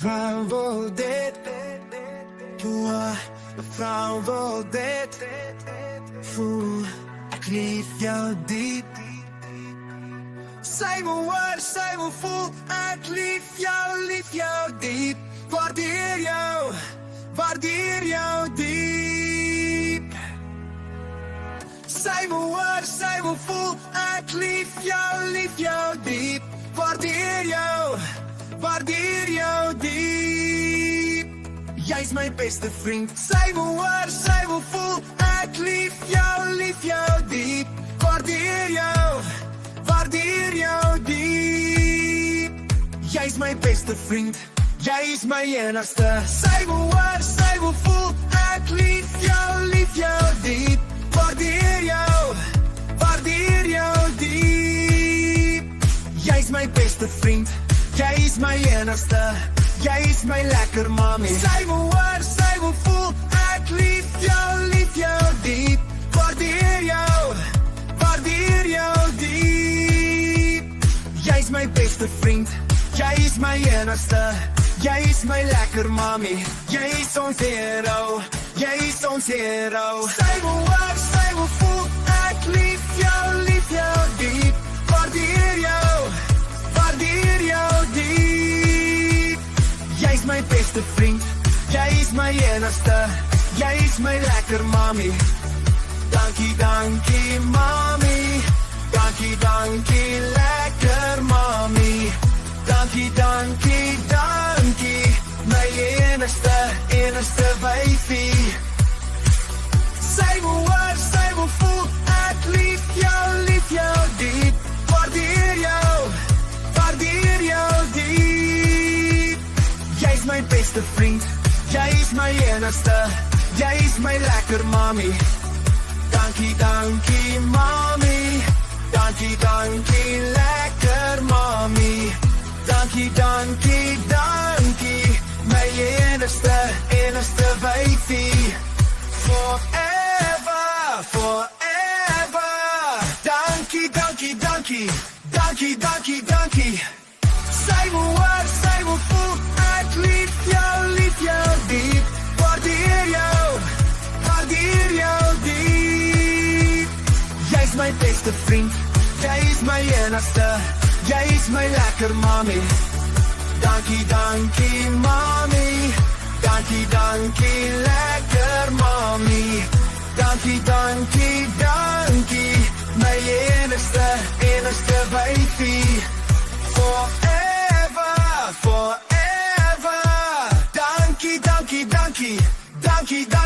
Mevrou wil dit, mevrou wil dit. Voel, ek lief jou diep. Sy wil hoor, sy wil voel, ek lief jou diep. Waardeer jou diep. Sy wil hoor, sy wil voel, ek lief jou diep. Waardeer jou diep. Jy's my beste vriend. Sy wil hoor, sy wil voel, ek lief jou diep. Waardeer jou diep. Jy's my beste vriend. Jy is my enigste. Sy wil hoor, sy wil voel, ek lief jou diep. Waardeer jou diep. Jy's my beste vriend. Jy is my enigste. Jy is my lekker mami. Sy wil hoor, sy wil voel, ek lief jou diep. Waardeer jou diep. Jy is my beste vriend. Jy is my enigste. Jy is my lekker mami. Jy is ons hero. Jy is ons hero. Sy wil hoor, sy wil voel, ek lief jou diep. Waardeer jou diep. Jy is my beste vriend. Jy is my enigste. Jy is my lekker mami. Dankie, dankie mami. Dankie, dankie lekker mami. Dankie, dankie, dankie. My enigste wyfie. Sy wil hoor, sy wil voel, ek lief jou diep. Waardeer jou diep. Jy is my beste vriend. Jy is my enigste. Jy is my lekker mami. Dankie, dankie mami. Dankie, dankie lekker mami. Dankie, dankie, dankie. My enigste wyfie. Forever, forever. Dankie, dankie, dankie. Dankie, dankie, dankie. Sy wil hoor, sy wil voel, ek lief jou diep. Waardeer jou diep. Jy is my beste vriend. Jy is my enigste. Jy is my lekker mami. Dankie, dankie mami. Dankie, dankie lekker mami. Dankie, dankie, dankie. My enigste wyfie. Forever, forever. Dankie, dankie, dankie. Dankie, dankie.